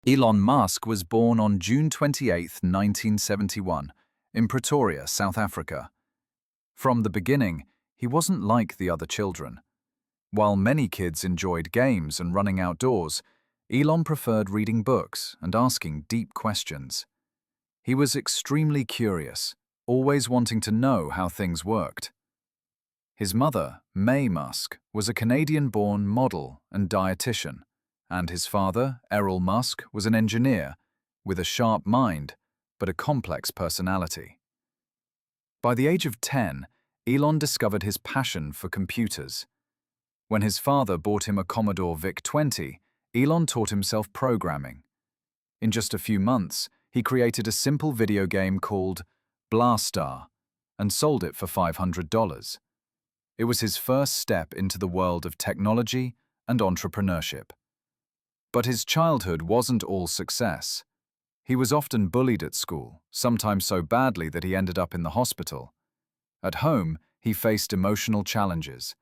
Elon Musk was born on June 28, 1971, in Pretoria, South Africa. From the beginning, he wasn't like the other children. While many kids enjoyed games and running outdoors, Elon preferred reading books and asking deep questions. He was extremely curious, always wanting to know how things worked. His mother, May Musk, was a Canadian-born model and dietitian, and his father, Elon Musk, was an engineer with a sharp mind but a complex personality. By the age of 10, Elon discovered his passion for computers. When his father bought him a Commodore VIC-20, Elon taught himself programming. In just a few months, he created a simple video game called Blastar and sold it for $500. It was his first step into the world of technology and entrepreneurship. But his childhood wasn't all success. He was often bullied at school, sometimes so badly that he ended up in the hospital. At home, he faced emotional challenges.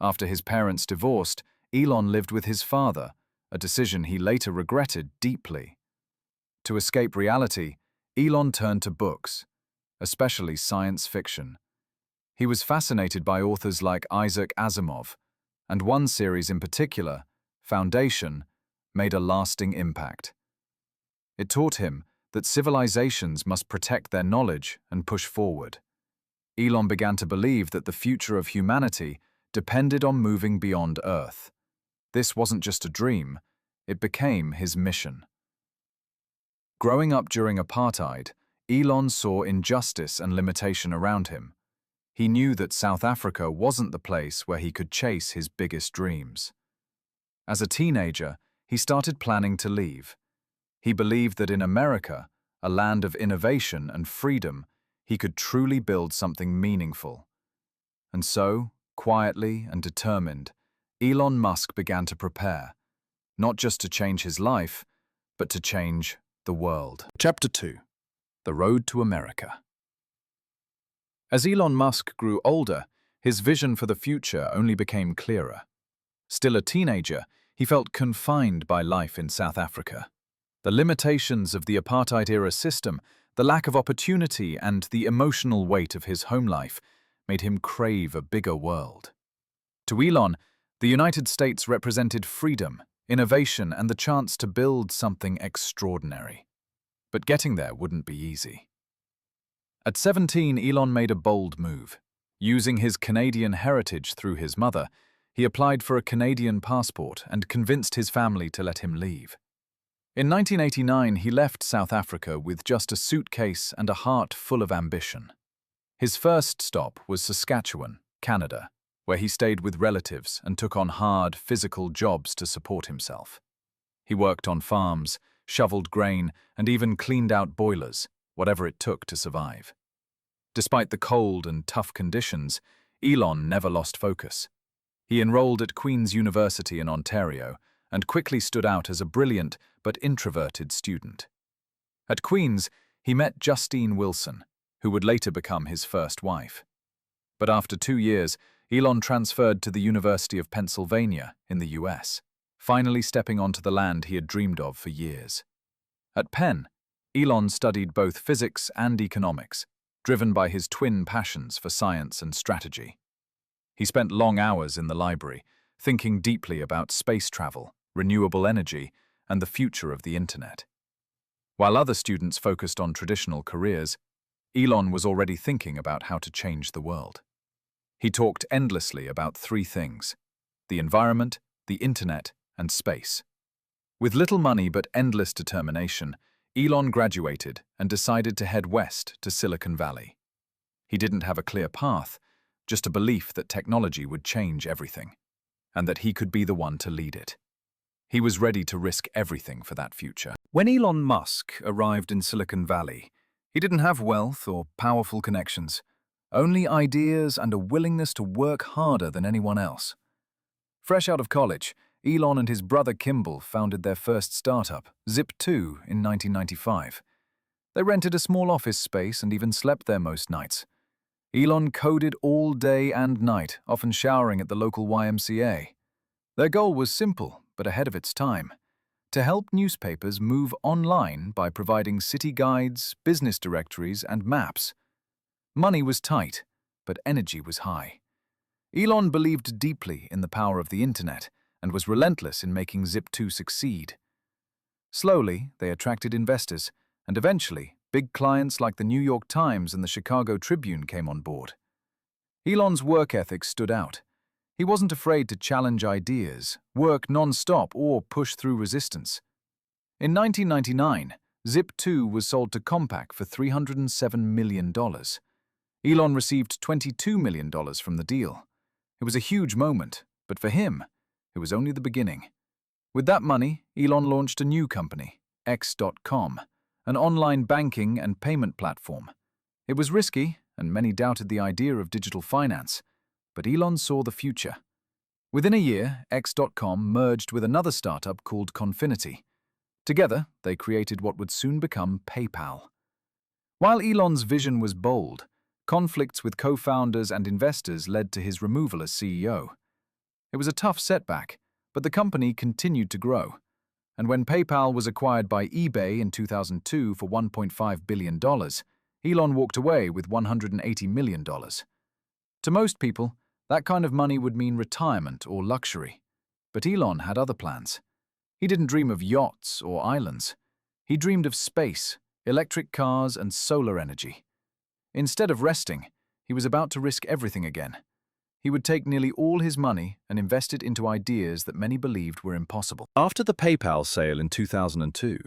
After his parents divorced, Elon lived with his father, a decision he later regretted deeply. To escape reality, Elon turned to books, especially science fiction. He was fascinated by authors like Isaac Asimov, and one series in particular, Foundation, made a lasting impact. It taught him that civilizations must protect their knowledge and push forward. Elon began to believe that the future of humanity depended on moving beyond Earth. This wasn't just a dream, it became his mission. Growing up during apartheid, Elon saw injustice and limitation around him. He knew that South Africa wasn't the place where he could chase his biggest dreams. As a teenager, he started planning to leave. He believed that in America, a land of innovation and freedom, he could truly build something meaningful. And so, quietly and determined, Elon Musk began to prepare, not just to change his life, but to change the world. Chapter 2: The Road to America. As Elon Musk grew older, his vision for the future only became clearer. Still a teenager, he felt confined by life in South Africa. The limitations of the apartheid-era system, the lack of opportunity, and the emotional weight of his home life made him crave a bigger world. To Elon, the United States represented freedom, innovation, and the chance to build something extraordinary. But getting there wouldn't be easy. At 17, Elon made a bold move. Using his Canadian heritage through his mother, he applied for a Canadian passport and convinced his family to let him leave. In 1989, he left South Africa with just a suitcase and a heart full of ambition. His first stop was Saskatchewan, Canada, where he stayed with relatives and took on hard, physical jobs to support himself. He worked on farms, shoveled grain, and even cleaned out boilers, whatever it took to survive. Despite the cold and tough conditions, Elon never lost focus. He enrolled at Queen's University in Ontario and quickly stood out as a brilliant but introverted student. At Queen's, he met Justine Wilson, who would later become his first wife. But after 2 years, Elon transferred to the University of Pennsylvania in the US, finally stepping onto the land he had dreamed of for years. At Penn, Elon studied both physics and economics, driven by his twin passions for science and strategy. He spent long hours in the library, thinking deeply about space travel, renewable energy, and the future of the internet. While other students focused on traditional careers, Elon was already thinking about how to change the world. He talked endlessly about 3 things: the environment, the internet, and space. With little money but endless determination, Elon graduated and decided to head west to Silicon Valley. He didn't have a clear path, just a belief that technology would change everything, and that he could be the one to lead it. He was ready to risk everything for that future. When Elon Musk arrived in Silicon Valley, he didn't have wealth or powerful connections, only ideas and a willingness to work harder than anyone else. Fresh out of college, Elon and his brother Kimball founded their first startup, Zip2, in 1995. They rented a small office space and even slept there most nights. Elon coded all day and night, often showering at the local YMCA. Their goal was simple, but ahead of its time: to help newspapers move online by providing city guides, business directories, and maps. Money was tight, but energy was high. Elon believed deeply in the power of the internet and was relentless in making Zip2 succeed. Slowly, they attracted investors, and eventually, big clients like the New York Times and the Chicago Tribune came on board. Elon's work ethic stood out. He wasn't afraid to challenge ideas, work non-stop, or push through resistance. In 1999, Zip2 was sold to Compaq for $307 million. Elon received $22 million from the deal. It was a huge moment, but for him, it was only the beginning. With that money, Elon launched a new company, X.com, an online banking and payment platform. It was risky, and many doubted the idea of digital finance, but Elon saw the future. Within a year, X.com merged with another startup called Confinity. Together, they created what would soon become PayPal. While Elon's vision was bold, conflicts with co-founders and investors led to his removal as CEO. It was a tough setback, but the company continued to grow. And when PayPal was acquired by eBay in 2002 for $1.5 billion, Elon walked away with $180 million. To most people, that kind of money would mean retirement or luxury. But Elon had other plans. He didn't dream of yachts or islands. He dreamed of space, electric cars, and solar energy. Instead of resting, he was about to risk everything again. He would take nearly all his money and invest it into ideas that many believed were impossible. After the PayPal sale in 2002,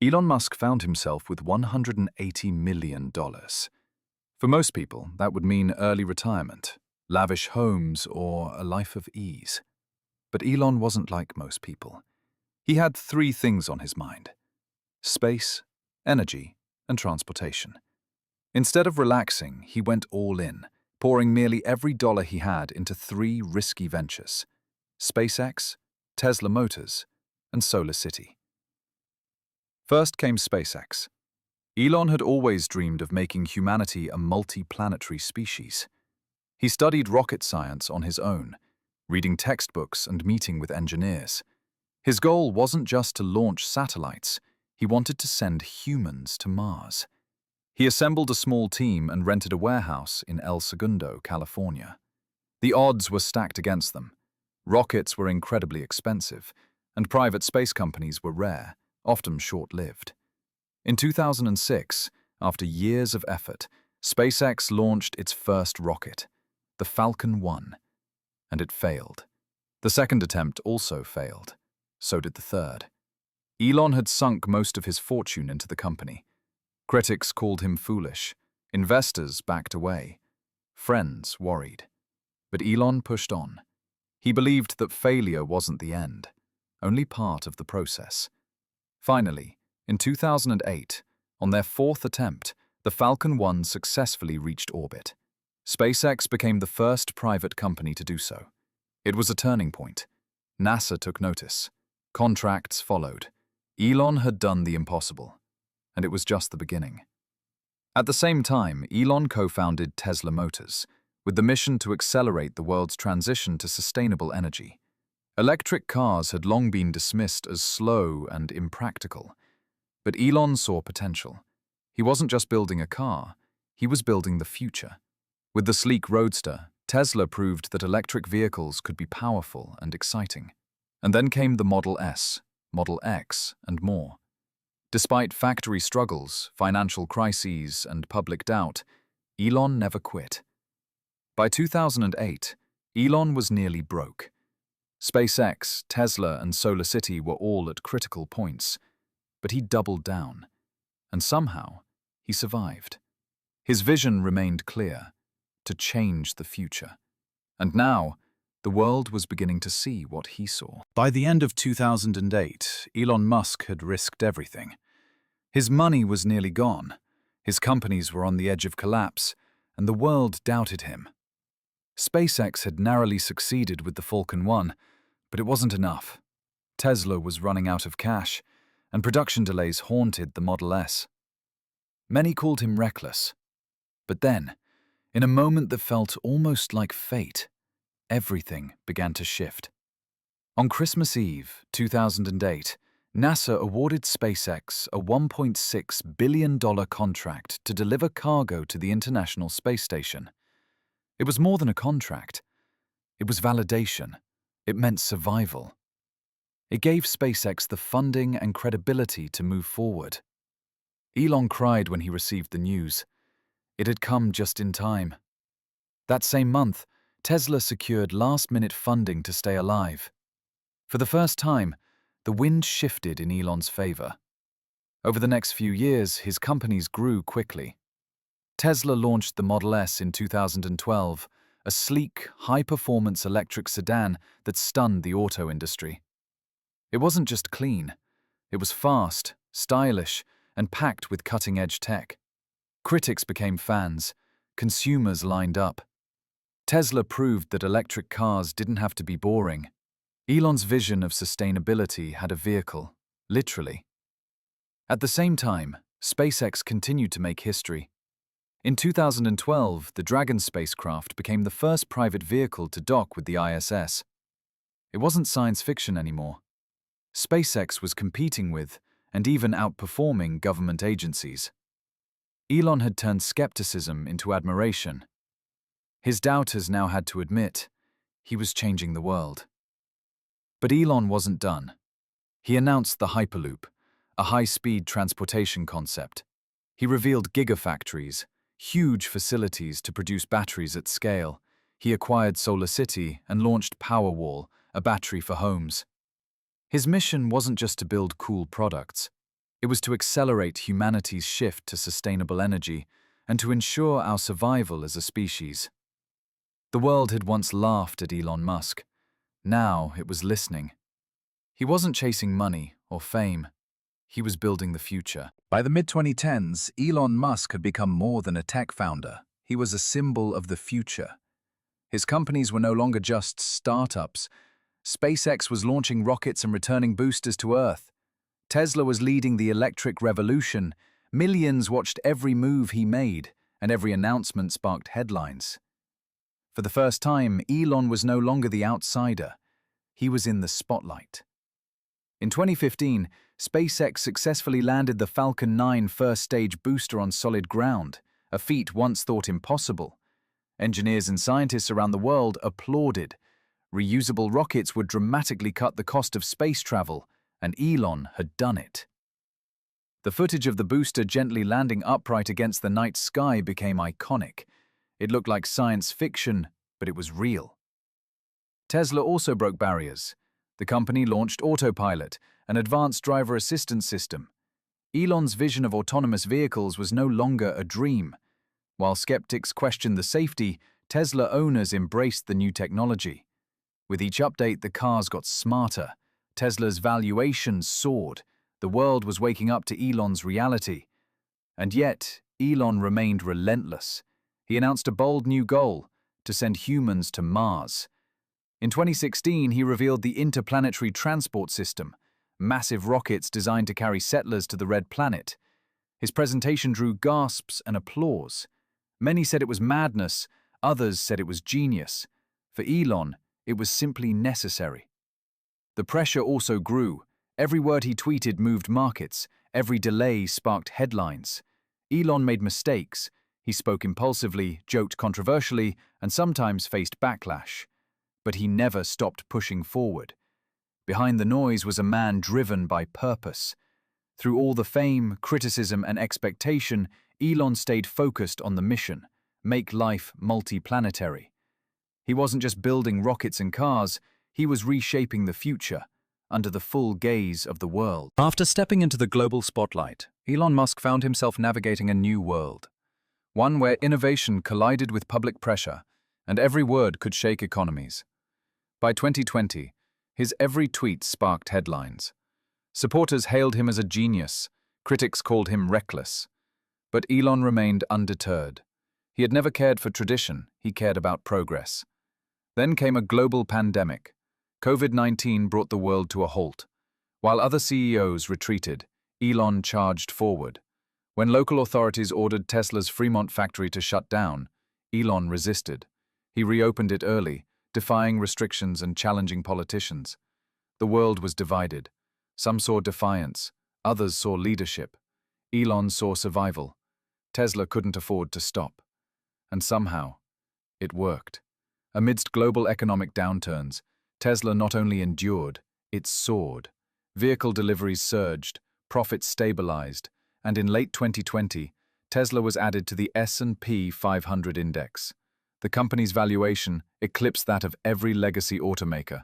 Elon Musk found himself with $180 million. For most people, that would mean early retirement, lavish homes, or a life of ease. But Elon wasn't like most people. He had three things on his mind: space, energy, and transportation. Instead of relaxing, he went all in, pouring nearly every dollar he had into three risky ventures: SpaceX, Tesla Motors, and Solar City. First came SpaceX. Elon had always dreamed of making humanity a multi-planetary species. He studied rocket science on his own, reading textbooks and meeting with engineers. His goal wasn't just to launch satellites, he wanted to send humans to Mars. He assembled a small team and rented a warehouse in El Segundo, California. The odds were stacked against them. Rockets were incredibly expensive, and private space companies were rare, often short-lived. In 2006, after years of effort, SpaceX launched its first rocket, the Falcon 1, and it failed. The second attempt also failed. So did the third. Elon had sunk most of his fortune into the company. Critics called him foolish. Investors backed away. Friends worried. But Elon pushed on. He believed that failure wasn't the end, only part of the process. Finally, in 2008, on their fourth attempt, the Falcon 1 successfully reached orbit. SpaceX became the first private company to do so. It was a turning point. NASA took notice. Contracts followed. Elon had done the impossible. And it was just the beginning. At the same time, Elon co-founded Tesla Motors, with the mission to accelerate the world's transition to sustainable energy. Electric cars had long been dismissed as slow and impractical. But Elon saw potential. He wasn't just building a car, he was building the future. With the sleek Roadster, Tesla proved that electric vehicles could be powerful and exciting. And then came the Model S, Model X, and more. Despite factory struggles, financial crises, and public doubt, Elon never quit. By 2008, Elon was nearly broke. SpaceX, Tesla, and Solar City were all at critical points, but he doubled down. And somehow, he survived. His vision remained clear: to change the future. And now, the world was beginning to see what he saw. By the end of 2008, Elon Musk had risked everything. His money was nearly gone, his companies were on the edge of collapse, and the world doubted him. SpaceX had narrowly succeeded with the Falcon 1, but it wasn't enough. Tesla was running out of cash, and production delays haunted the Model S. Many called him reckless. But then, in a moment that felt almost like fate, everything began to shift. On Christmas Eve, 2008, NASA awarded SpaceX a $1.6 billion contract to deliver cargo to the International Space Station. It was more than a contract. It was validation. It meant survival. It gave SpaceX the funding and credibility to move forward. Elon cried when he received the news. It had come just in time. That same month, Tesla secured last-minute funding to stay alive. For the first time, the wind shifted in Elon's favor. Over the next few years, his companies grew quickly. Tesla launched the Model S in 2012, a sleek, high-performance electric sedan that stunned the auto industry. It wasn't just clean. It was fast, stylish, and packed with cutting-edge tech. Critics became fans. Consumers lined up. Tesla proved that electric cars didn't have to be boring. Elon's vision of sustainability had a vehicle, literally. At the same time, SpaceX continued to make history. In 2012, the Dragon spacecraft became the first private vehicle to dock with the ISS. It wasn't science fiction anymore. SpaceX was competing with, and even outperforming, government agencies. Elon had turned skepticism into admiration. His doubters now had to admit he was changing the world. But Elon wasn't done. He announced the Hyperloop, a high-speed transportation concept. He revealed gigafactories, huge facilities to produce batteries at scale. He acquired SolarCity and launched Powerwall, a battery for homes. His mission wasn't just to build cool products. It was to accelerate humanity's shift to sustainable energy and to ensure our survival as a species. The world had once laughed at Elon Musk. Now it was listening. He wasn't chasing money or fame. He was building the future. By the mid-2010s, Elon Musk had become more than a tech founder. He was a symbol of the future. His companies were no longer just startups. SpaceX was launching rockets and returning boosters to Earth. Tesla was leading the electric revolution. Millions watched every move he made, and every announcement sparked headlines. For the first time, Elon was no longer the outsider. He was in the spotlight. In 2015, SpaceX successfully landed the Falcon 9 first-stage booster on solid ground, a feat once thought impossible. Engineers and scientists around the world applauded. Reusable rockets would dramatically cut the cost of space travel, and Elon had done it. The footage of the booster gently landing upright against the night sky became iconic. It looked like science fiction, but it was real. Tesla also broke barriers. The company launched Autopilot, an advanced driver assistance system. Elon's vision of autonomous vehicles was no longer a dream. While skeptics questioned the safety, Tesla owners embraced the new technology. With each update, the cars got smarter. Tesla's valuation soared. The world was waking up to Elon's reality. And yet, Elon remained relentless. He announced a bold new goal: to send humans to Mars. In 2016, he revealed the Interplanetary Transport System, massive rockets designed to carry settlers to the Red Planet. His presentation drew gasps and applause. Many said it was madness, others said it was genius. For Elon, it was simply necessary. The pressure also grew. Every word he tweeted moved markets. Every delay sparked headlines. Elon made mistakes. He spoke impulsively, joked controversially, and sometimes faced backlash. But he never stopped pushing forward. Behind the noise was a man driven by purpose. Through all the fame, criticism, and expectation, Elon stayed focused on the mission: make life multi-planetary. He wasn't just building rockets and cars, he was reshaping the future, under the full gaze of the world. After stepping into the global spotlight, Elon Musk found himself navigating a new world. One where innovation collided with public pressure, and every word could shake economies. By 2020, his every tweet sparked headlines. Supporters hailed him as a genius, critics called him reckless. But Elon remained undeterred. He had never cared for tradition, he cared about progress. Then came a global pandemic. COVID-19 brought the world to a halt. While other CEOs retreated, Elon charged forward. When local authorities ordered Tesla's Fremont factory to shut down, Elon resisted. He reopened it early, defying restrictions and challenging politicians. The world was divided. Some saw defiance, others saw leadership. Elon saw survival. Tesla couldn't afford to stop. And somehow, it worked. Amidst global economic downturns, Tesla not only endured, it soared. Vehicle deliveries surged, profits stabilized, and in late 2020, Tesla was added to the S&P 500 index. The company's valuation eclipsed that of every legacy automaker.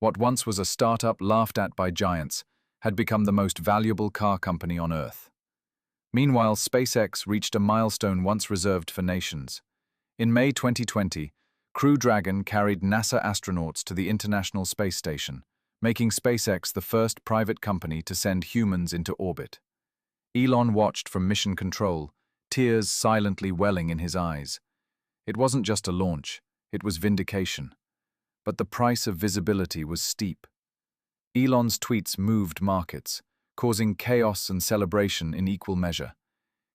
What once was a startup laughed at by giants had become the most valuable car company on Earth. Meanwhile, SpaceX reached a milestone once reserved for nations. In May 2020, Crew Dragon carried NASA astronauts to the International Space Station, making SpaceX the first private company to send humans into orbit. Elon watched from mission control, tears silently welling in his eyes. It wasn't just a launch, it was vindication. But the price of visibility was steep. Elon's tweets moved markets, causing chaos and celebration in equal measure.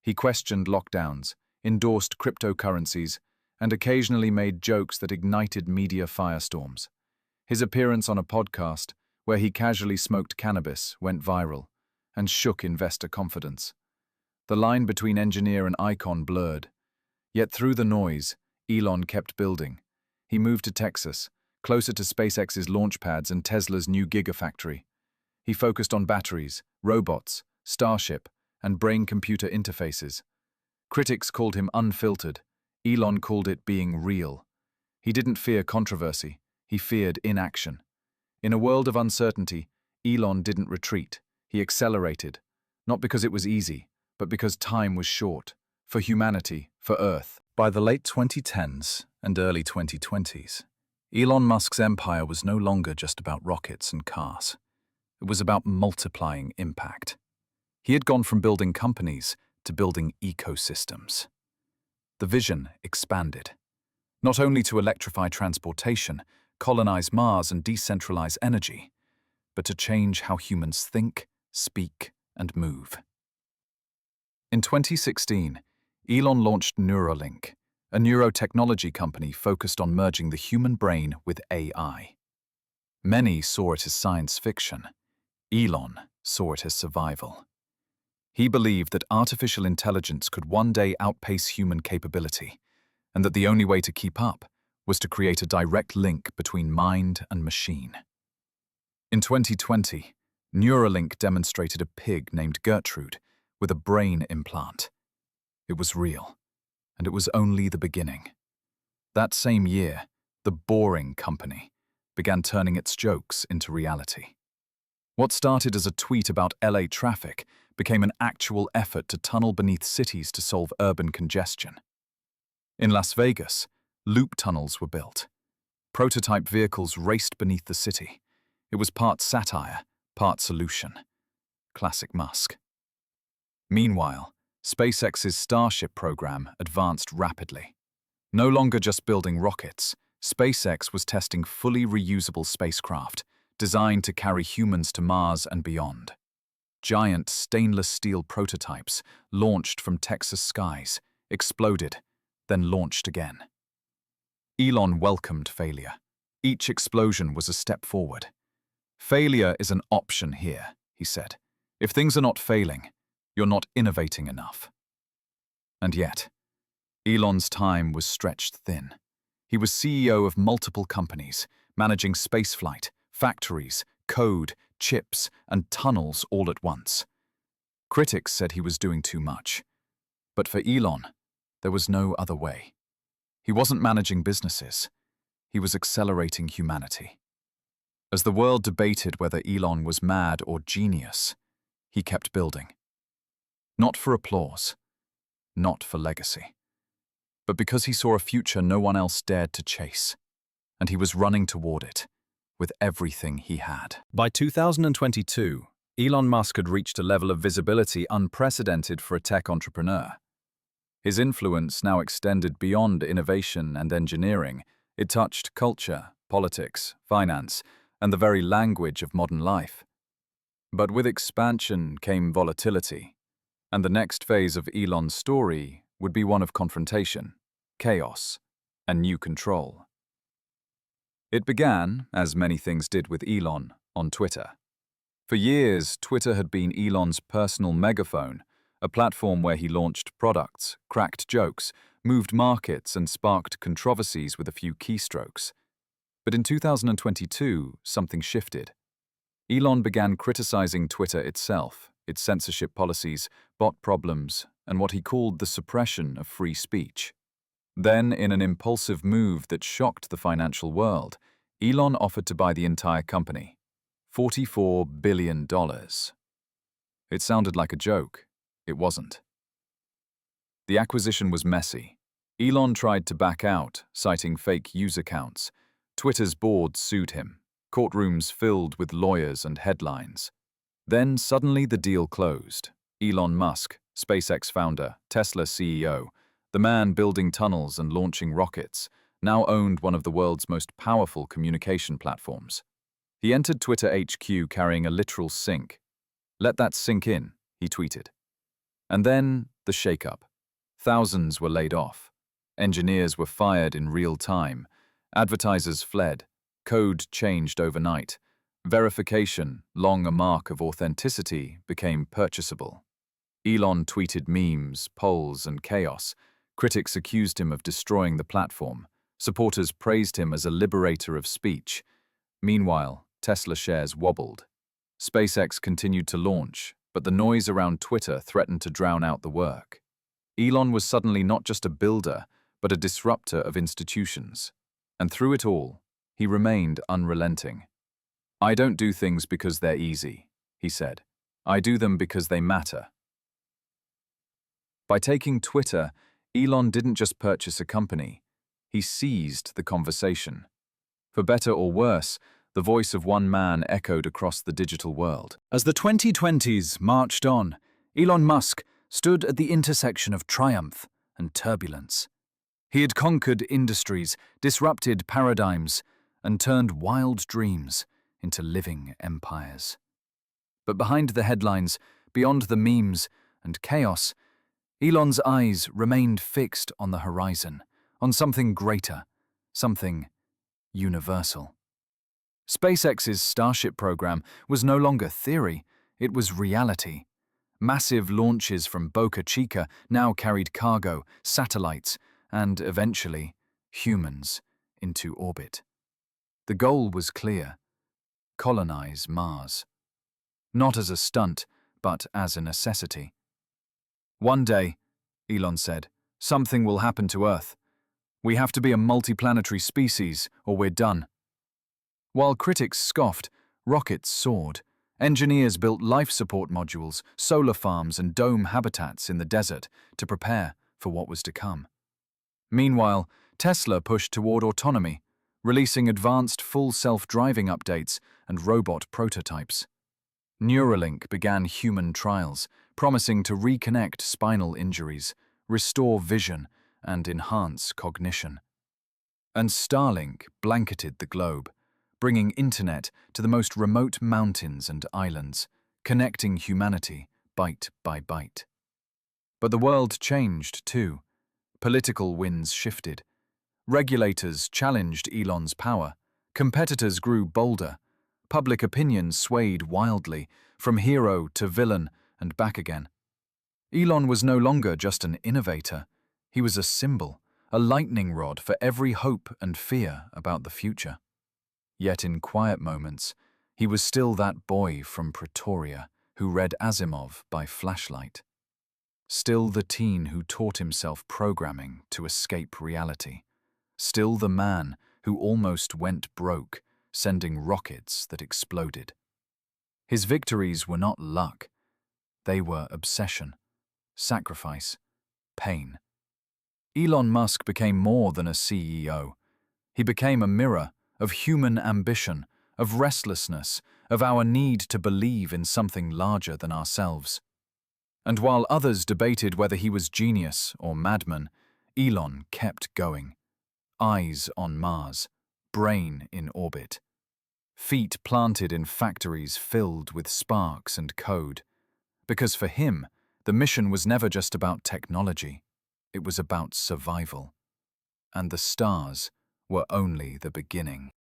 He questioned lockdowns, endorsed cryptocurrencies, and occasionally made jokes that ignited media firestorms. His appearance on a podcast, where he casually smoked cannabis, went viral and shook investor confidence. The line between engineer and icon blurred. Yet through the noise, Elon kept building. He moved to Texas, closer to SpaceX's launch pads and Tesla's new gigafactory. He focused on batteries, robots, Starship, and brain-computer interfaces. Critics called him unfiltered. Elon called it being real. He didn't fear controversy, he feared inaction. In a world of uncertainty, Elon didn't retreat. He accelerated, not because it was easy, but because time was short, for humanity, for Earth. By the late 2010s and early 2020s, Elon Musk's empire was no longer just about rockets and cars. It was about multiplying impact. He had gone from building companies to building ecosystems. The vision expanded, not only to electrify transportation, colonize Mars and decentralize energy, but to change how humans think, speak, and move. In 2016, Elon launched Neuralink, a neurotechnology company focused on merging the human brain with AI. Many saw it as science fiction. Elon saw it as survival. He believed that artificial intelligence could one day outpace human capability, and that the only way to keep up was to create a direct link between mind and machine. In 2020, Neuralink demonstrated a pig named Gertrude with a brain implant. It was real, and it was only the beginning. That same year, the Boring Company began turning its jokes into reality. What started as a tweet about LA traffic became an actual effort to tunnel beneath cities to solve urban congestion. In Las Vegas, loop tunnels were built. Prototype vehicles raced beneath the city. It was part satire, part solution. Classic Musk. Meanwhile, SpaceX's Starship program advanced rapidly. No longer just building rockets, SpaceX was testing fully reusable spacecraft, designed to carry humans to Mars and beyond. Giant stainless steel prototypes launched from Texas skies, exploded, then launched again. Elon welcomed failure. Each explosion was a step forward. Failure is an option here, he said. If things are not failing, you're not innovating enough. And yet, Elon's time was stretched thin. He was CEO of multiple companies, managing spaceflight, factories, code, chips, and tunnels all at once. Critics said he was doing too much. But for Elon, there was no other way. He wasn't managing businesses. He was accelerating humanity. As the world debated whether Elon was mad or genius, he kept building. Not for applause, not for legacy, but because he saw a future no one else dared to chase, and he was running toward it with everything he had. By 2022, Elon Musk had reached a level of visibility unprecedented for a tech entrepreneur. His influence now extended beyond innovation and engineering. It touched culture, politics, finance, and the very language of modern life. But with expansion came volatility, and the next phase of Elon's story would be one of confrontation, chaos, and new control. It began, as many things did with Elon, on Twitter. For years, Twitter had been Elon's personal megaphone, a platform where he launched products, cracked jokes, moved markets, and sparked controversies with a few keystrokes. But in 2022, something shifted. Elon began criticizing Twitter itself, its censorship policies, bot problems, and what he called the suppression of free speech. Then, in an impulsive move that shocked the financial world, Elon offered to buy the entire company. $44 billion. It sounded like a joke. It wasn't. The acquisition was messy. Elon tried to back out, citing fake user counts. Twitter's board sued him. Courtrooms filled with lawyers and headlines. Then suddenly the deal closed. Elon Musk, SpaceX founder, Tesla CEO, the man building tunnels and launching rockets, now owned one of the world's most powerful communication platforms. He entered Twitter HQ carrying a literal sink. "Let that sink in," he tweeted. And then the shakeup. Thousands were laid off. Engineers were fired in real time. Advertisers fled. Code changed overnight. Verification, long a mark of authenticity, became purchasable. Elon tweeted memes, polls, and chaos. Critics accused him of destroying the platform. Supporters praised him as a liberator of speech. Meanwhile, Tesla shares wobbled. SpaceX continued to launch, but the noise around Twitter threatened to drown out the work. Elon was suddenly not just a builder, but a disruptor of institutions. And through it all, he remained unrelenting. "I don't do things because they're easy," he said. "I do them because they matter." By taking Twitter, Elon didn't just purchase a company. He seized the conversation. For better or worse, the voice of one man echoed across the digital world. As the 2020s marched on, Elon Musk stood at the intersection of triumph and turbulence. He had conquered industries, disrupted paradigms, and turned wild dreams into living empires. But behind the headlines, beyond the memes and chaos, Elon's eyes remained fixed on the horizon, on something greater, something universal. SpaceX's Starship program was no longer theory, it was reality. Massive launches from Boca Chica now carried cargo, satellites, and, eventually, humans into orbit. The goal was clear: colonize Mars. Not as a stunt, but as a necessity. "One day," Elon said, "something will happen to Earth. We have to be a multiplanetary species, or we're done." While critics scoffed, rockets soared. Engineers built life support modules, solar farms, and dome habitats in the desert to prepare for what was to come. Meanwhile, Tesla pushed toward autonomy, releasing advanced full self-driving updates and robot prototypes. Neuralink began human trials, promising to reconnect spinal injuries, restore vision, and enhance cognition. And Starlink blanketed the globe, bringing internet to the most remote mountains and islands, connecting humanity bite by bite. But the world changed too. Political winds shifted. Regulators challenged Elon's power. Competitors grew bolder. Public opinion swayed wildly, from hero to villain and back again. Elon was no longer just an innovator. He was a symbol, a lightning rod for every hope and fear about the future. Yet in quiet moments, he was still that boy from Pretoria who read Asimov by flashlight. Still the teen who taught himself programming to escape reality. Still the man who almost went broke, sending rockets that exploded. His victories were not luck. They were obsession, sacrifice, pain. Elon Musk became more than a CEO. He became a mirror of human ambition, of restlessness, of our need to believe in something larger than ourselves. And while others debated whether he was genius or madman, Elon kept going. Eyes on Mars, brain in orbit. Feet planted in factories filled with sparks and code. Because for him, the mission was never just about technology. It was about survival. And the stars were only the beginning.